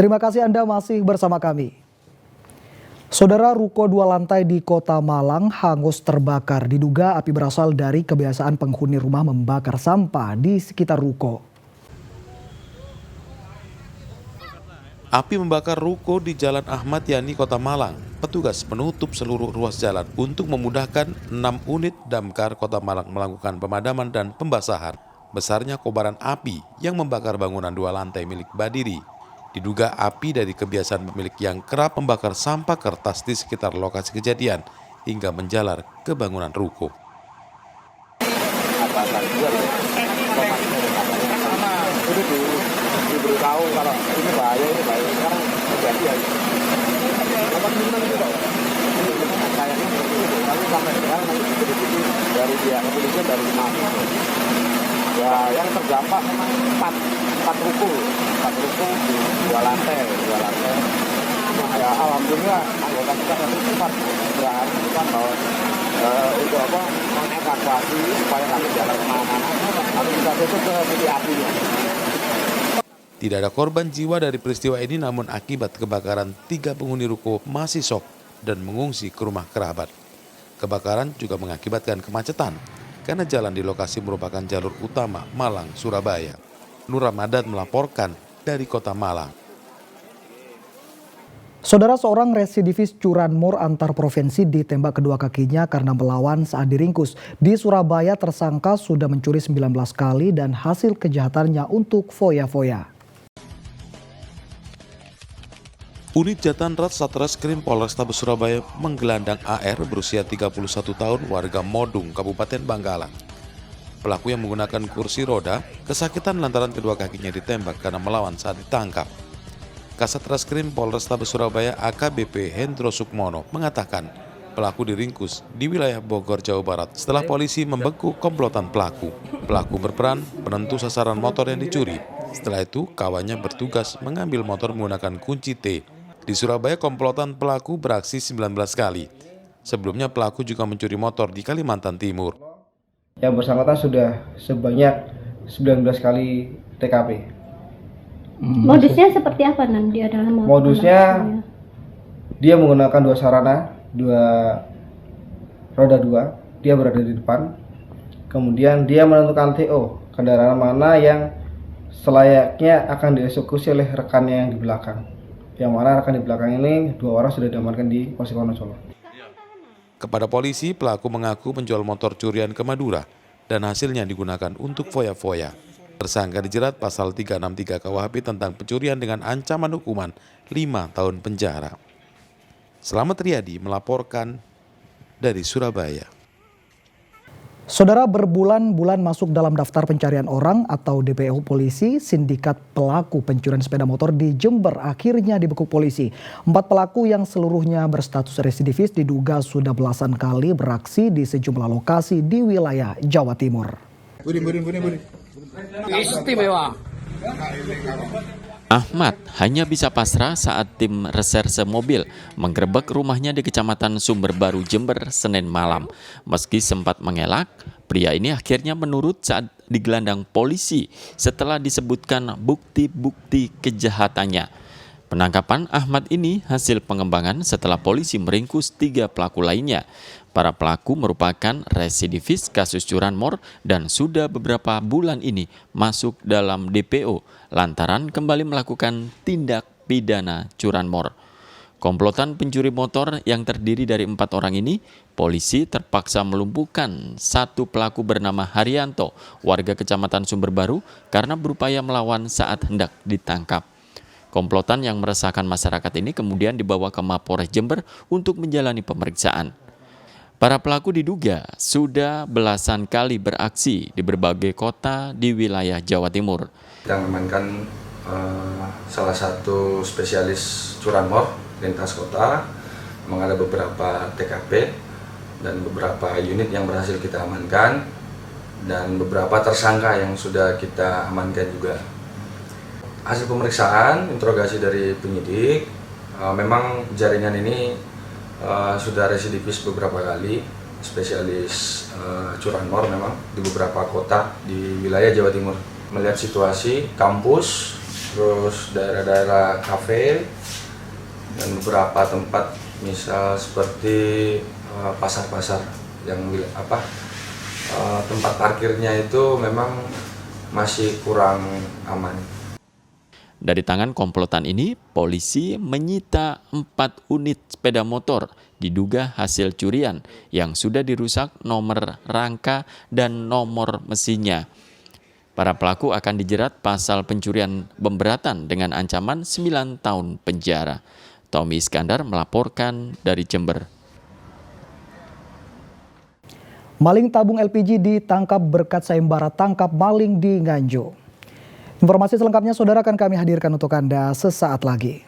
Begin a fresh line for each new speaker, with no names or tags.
Terima kasih Anda masih bersama kami. Saudara, ruko 2 lantai di Kota Malang hangus terbakar. Diduga api berasal dari kebiasaan penghuni rumah membakar sampah di sekitar ruko.
Api membakar ruko di Jalan Ahmad Yani, Kota Malang. Petugas menutup seluruh ruas jalan untuk memudahkan 6 unit damkar Kota Malang melakukan pemadaman dan pembasahan. Besarnya kobaran api yang membakar bangunan 2 lantai milik Badiri. Diduga api dari kebiasaan pemilik yang kerap membakar sampah kertas di sekitar lokasi kejadian hingga menjalar ke bangunan ruko.
Tahu kalau ini bahaya sekarang kejadian. Kayaknya tapi sampai sekarang dari pihak kepolisian dari ya yang terdampak 4 ruko di 2 lantai. Ya alhamdulillah anggota kita yang cepat berhasil bahwa untuk mengevakuasi supaya nggak berjalan kemana-mana. Harus kita tutup ke titik apinya.
Tidak ada korban jiwa dari peristiwa ini, namun akibat kebakaran 3 penghuni ruko masih syok dan mengungsi ke rumah kerabat. Kebakaran juga mengakibatkan kemacetan karena jalan di lokasi merupakan jalur utama Malang-Surabaya. Nur Ramadan melaporkan dari Kota Malang.
Saudara, seorang residivis curanmor antar provinsi ditembak kedua kakinya karena melawan saat diringkus. Di Surabaya, tersangka sudah mencuri 19 kali dan hasil kejahatannya untuk foya-foya.
Unit Jatanrat Satreskrim Polrestabes Surabaya menggelandang AR berusia 31 tahun warga Modung, Kabupaten Bangkalan. Pelaku yang menggunakan kursi roda kesakitan lantaran kedua kakinya ditembak karena melawan saat ditangkap. Kasat Reskrim Polrestabes Surabaya AKBP Hendro Sukmono mengatakan pelaku diringkus di wilayah Bogor, Jawa Barat setelah polisi membekuk komplotan pelaku. Pelaku berperan penentu sasaran motor yang dicuri. Setelah itu kawannya bertugas mengambil motor menggunakan kunci T. Di Surabaya, komplotan pelaku beraksi 19 kali. Sebelumnya pelaku juga mencuri motor di Kalimantan Timur.
Yang bersangkutan sudah sebanyak 19 kali TKP.
Modusnya seperti apa, Nan? Dia adalah
modusnya dia menggunakan 2 sarana, 2 roda 2. Dia berada di depan. Kemudian dia menentukan TO, kendaraan mana yang selayaknya akan dieksekusi oleh rekannya yang di belakang. Yang mana rekan di belakang ini 2 orang sudah diamankan di Polsek Wonocolo.
Kepada polisi, pelaku mengaku menjual motor curian ke Madura dan hasilnya digunakan untuk foya-foya. Tersangka dijerat pasal 363 KUHP tentang pencurian dengan ancaman hukuman 5 tahun penjara. Selamat Riyadi melaporkan dari Surabaya.
Saudara, berbulan-bulan masuk dalam daftar pencarian orang atau DPO polisi, sindikat pelaku pencurian sepeda motor di Jember akhirnya dibekuk polisi. 4 pelaku yang seluruhnya berstatus residivis diduga sudah belasan kali beraksi di sejumlah lokasi di wilayah Jawa Timur.
Istimewa.
Ahmad hanya bisa pasrah saat tim reserse mobil menggerebek rumahnya di Kecamatan Sumber Baru, Jember, Senin malam. Meski sempat mengelak, pria ini akhirnya menurut saat digelandang polisi setelah disebutkan bukti-bukti kejahatannya. Penangkapan Ahmad ini hasil pengembangan setelah polisi meringkus 3 pelaku lainnya. Para pelaku merupakan residivis kasus curanmor dan sudah beberapa bulan ini masuk dalam DPO lantaran kembali melakukan tindak pidana curanmor. Komplotan pencuri motor yang terdiri dari 4 orang ini, polisi terpaksa melumpuhkan 1 pelaku bernama Haryanto, warga Kecamatan Sumber Baru, karena berupaya melawan saat hendak ditangkap. Komplotan yang meresahkan masyarakat ini kemudian dibawa ke Mapolres Jember untuk menjalani pemeriksaan. Para pelaku diduga sudah belasan kali beraksi di berbagai kota di wilayah Jawa Timur.
Kita mengamankan salah satu spesialis curanmor lintas kota. Memang ada beberapa TKP dan beberapa unit yang berhasil kita amankan dan beberapa tersangka yang sudah kita amankan juga. Hasil pemeriksaan, interogasi dari penyidik, memang jaringan ini sudah residivis beberapa kali, spesialis curanmor memang di beberapa kota di wilayah Jawa Timur. Melihat situasi kampus terus daerah-daerah kafe, dan beberapa tempat misal seperti pasar-pasar yang tempat parkirnya itu memang masih kurang aman.
Dari tangan komplotan ini, polisi menyita 4 unit sepeda motor diduga hasil curian yang sudah dirusak nomor rangka dan nomor mesinnya. Para pelaku akan dijerat pasal pencurian pemberatan dengan ancaman 9 tahun penjara. Tommy Iskandar melaporkan dari Jember.
Maling tabung LPG ditangkap berkat sayembara tangkap maling di Nganjuk. Informasi selengkapnya saudara akan kami hadirkan untuk Anda sesaat lagi.